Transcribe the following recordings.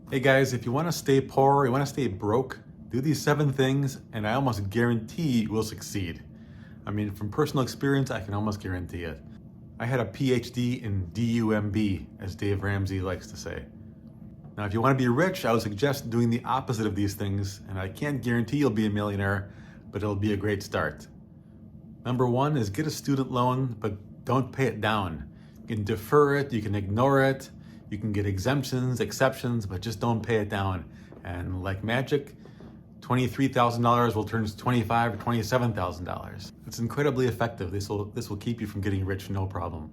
Hey guys, if you want to stay poor, you want to stay broke, do these 7 things and I almost guarantee you will succeed. I mean, from personal experience, I can almost guarantee it. I had a PhD in DUMB, as Dave Ramsey likes to say. Now, if you want to be rich, I would suggest doing the opposite of these things, and I can't guarantee you'll be a millionaire, but it'll be a great start. Number one is get a student loan, but don't pay it down. You can defer it, you can ignore it, you can get exemptions, exceptions, but just don't pay it down. And like magic, $23,000 will turn to $25,000 or $27,000. It's incredibly effective. This will keep you from getting rich, no problem.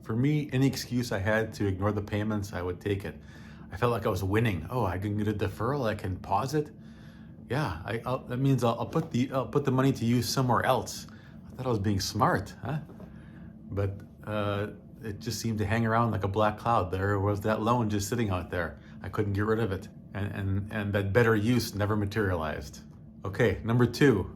For me, any excuse I had to ignore the payments, I would take it. I felt like I was winning. Oh, I can get a deferral. I can pause it. Yeah, that means I'll put the money to use somewhere else. I thought I was being smart, huh? But it just seemed to hang around like a black cloud. There was that loan just sitting out there. I couldn't get rid of it, and that better use never materialized. Okay, number two,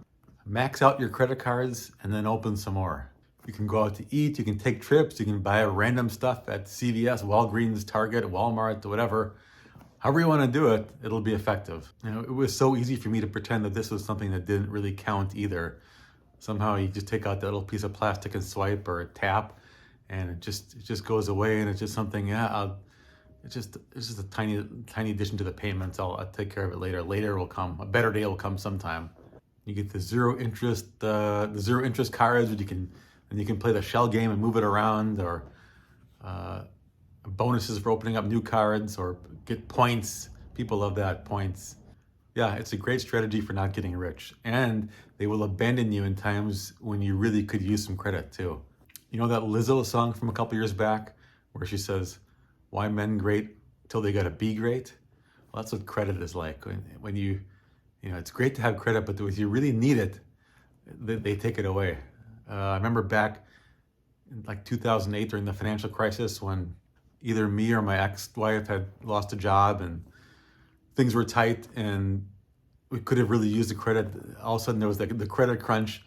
max out your credit cards and then open some more. You can go out to eat, you can take trips, you can buy random stuff at CVS, Walgreens, Target, Walmart, whatever. However you want to do it, it'll be effective. You know, it was so easy for me to pretend that this was something that didn't really count either. Somehow you just take out that little piece of plastic and swipe or tap, and it just goes away, and it's just something. It's just a tiny addition to the payments. I'll take care of it later. Later will come. A better day will come sometime. You get the zero interest cards, and you can play the shell game and move it around, or bonuses for opening up new cards, or get points. People love that, points. Yeah, it's a great strategy for not getting rich. And they will abandon you in times when you really could use some credit too. You know that Lizzo song from a couple years back where she says, "Why men great till they gotta be great?" Well, that's what credit is like. When it's great to have credit, but if you really need it, they take it away. I remember back in like 2008 during the financial crisis when either me or my ex-wife had lost a job and things were tight and we could have really used the credit. All of a sudden there was the credit crunch,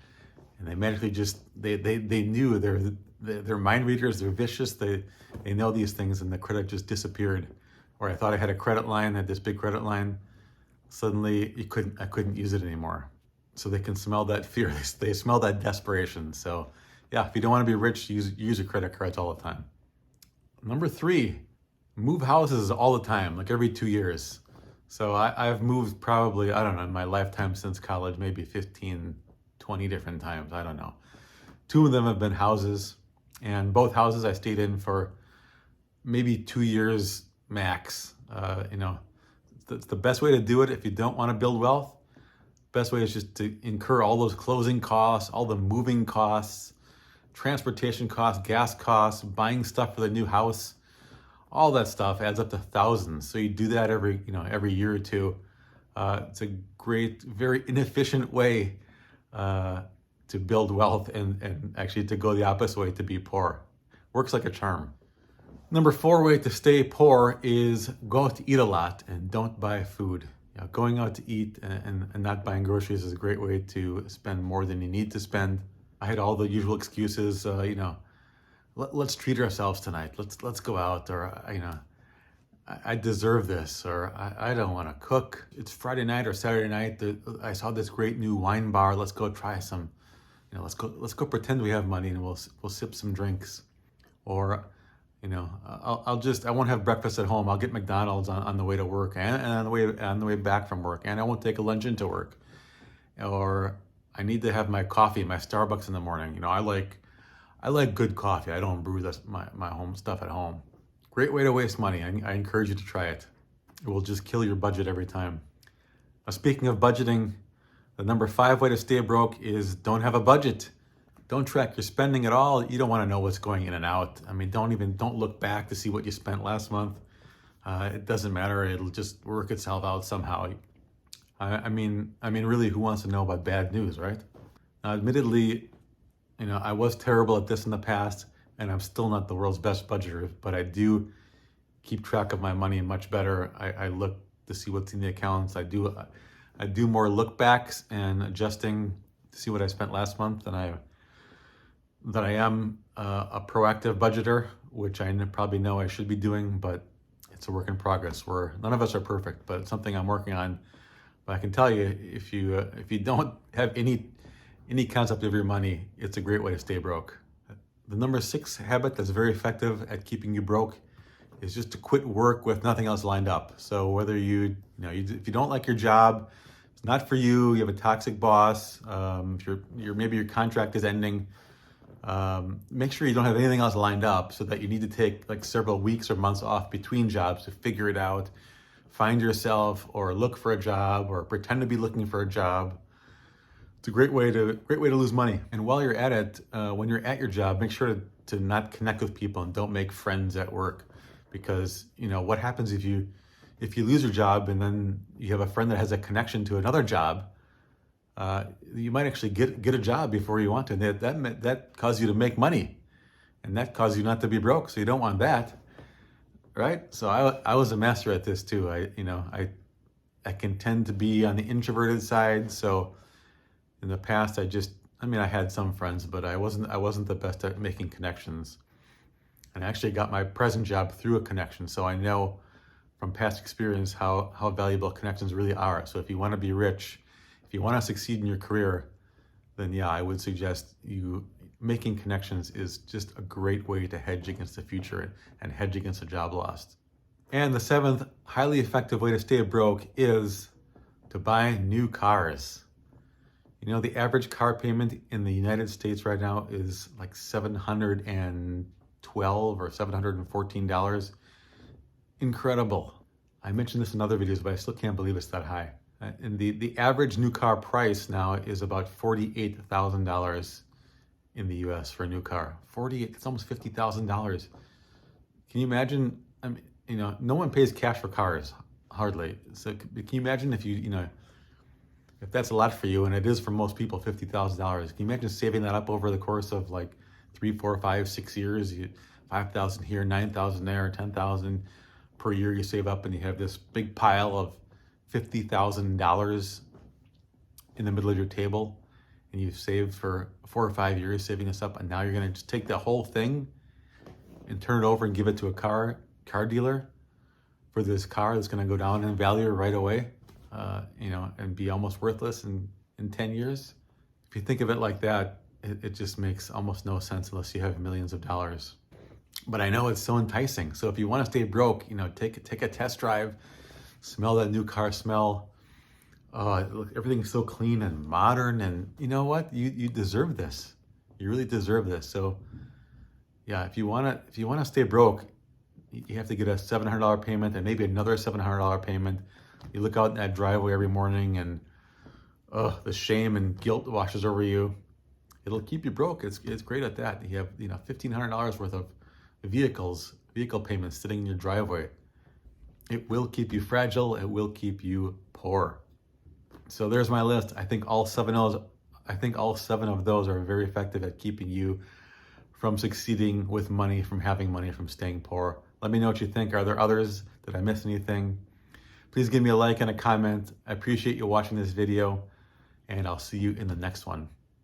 and they magically just they knew they're mind readers, they're vicious, they know these things, and the credit just disappeared. Or I thought I had a credit line, had this big credit line. Suddenly I couldn't use it anymore. So they can smell that fear. They smell that desperation. So yeah, if you don't want to be rich, use your credit cards all the time. Number three, move houses all the time, like every 2 years. So I've moved probably, I don't know, in my lifetime since college, maybe 15, 20 different times. I don't know. 2 of them have been houses, and both houses I stayed in for maybe 2 years max. It's the best way to do it if you don't want to build wealth. Best way is just to incur all those closing costs, all the moving costs, transportation costs, gas costs, buying stuff for the new house. All that stuff adds up to thousands. So you do that every year or two. It's a great, very inefficient way to build wealth and actually to go the opposite way, to be poor. Works like a charm. Number 4 way to stay poor is go out to eat a lot and don't buy food. Going out to eat and not buying groceries is a great way to spend more than you need to spend. I had all the usual excuses, let's treat ourselves tonight. Let's go out, or I deserve this, or I don't want to cook. It's Friday night or Saturday night. I saw this great new wine bar. Let's go try some. Let's go pretend we have money and we'll sip some drinks. Or I won't have breakfast at home. I'll get McDonald's on the way to work and on the way back from work, and I won't take a lunch into work. Or I need to have my coffee, my Starbucks in the morning. I like good coffee. I don't brew my home stuff at home. Great way to waste money. I encourage you to try it. It will just kill your budget every time. Now, speaking of budgeting, the number 5 way to stay broke is don't have a budget. Don't track your spending at all. You don't want to know what's going in and out. I mean, don't look back to see what you spent last month. It doesn't matter. It'll just work itself out somehow. I mean, really, who wants to know about bad news, right? Now, admittedly, I was terrible at this in the past, and I'm still not the world's best budgeter, but I do keep track of my money much better. I look to see what's in the accounts. I do more look backs and adjusting to see what I spent last month than I am a proactive budgeter, which I probably know I should be doing, but it's a work in progress. None of us are perfect, but it's something I'm working on. But I can tell you, if you don't have any concept of your money, it's a great way to stay broke. The number 6 habit that's very effective at keeping you broke is just to quit work with nothing else lined up. So whether if you don't like your job, it's not for you, you have a toxic boss, if maybe your contract is ending, make sure you don't have anything else lined up, so that you need to take like several weeks or months off between jobs to figure it out, find yourself, or look for a job, or pretend to be looking for a job. It's a great way to lose money. And while you're at it, when you're at your job, make sure to not connect with people and don't make friends at work, because what happens if you lose your job and then you have a friend that has a connection to another job. You might actually get a job before you want to. That causes you to make money, and that causes you not to be broke. So you don't want that, right? So I was a master at this too. I can tend to be on the introverted side. So in the past, I had some friends, but I wasn't the best at making connections. And I actually got my present job through a connection. So I know from past experience how valuable connections really are. So if you want to be rich, if you want to succeed in your career, then yeah, I would suggest making connections is just a great way to hedge against the future and hedge against a job loss. And the 7th highly effective way to stay broke is to buy new cars. The average car payment in the United States right now is like $712 or $714. Incredible. I mentioned this in other videos, but I still can't believe it's that high. And the average new car price now is about $48,000 in the US for a new car. It's almost $50,000. Can you imagine? No one pays cash for cars, hardly. So can you imagine if that's a lot for you, and it is for most people, $50,000. Can you imagine saving that up over the course of like 3, 4, 5, 6 years? $5,000 here, $9,000 there, $10,000 per year you save up, and you have this big pile of $50,000 in the middle of your table, and you've saved for 4 or 5 years saving this up, and now you're going to just take the whole thing and turn it over and give it to a car dealer for this car that's going to go down in value right away, and be almost worthless in 10 years. If you think of it like that, it just makes almost no sense unless you have millions of dollars. But I know it's so enticing. So if you want to stay broke, take a test drive, smell that new car smell. Everything's so clean and modern, and you know what? You deserve this. You really deserve this. So yeah, if you want to stay broke, you have to get a $700 payment and maybe another $700 payment. You look out in that driveway every morning, and the shame and guilt washes over you. It'll keep you broke. It's great at that. You have $1,500 worth of vehicle payments sitting in your driveway. It will keep you fragile. It will keep you poor. So there's my list. I think all seven of those are very effective at keeping you from succeeding with money, from having money, from staying poor. Let me know what you think. Are there others? Did I miss anything? Please give me a like and a comment. I appreciate you watching this video, and I'll see you in the next one.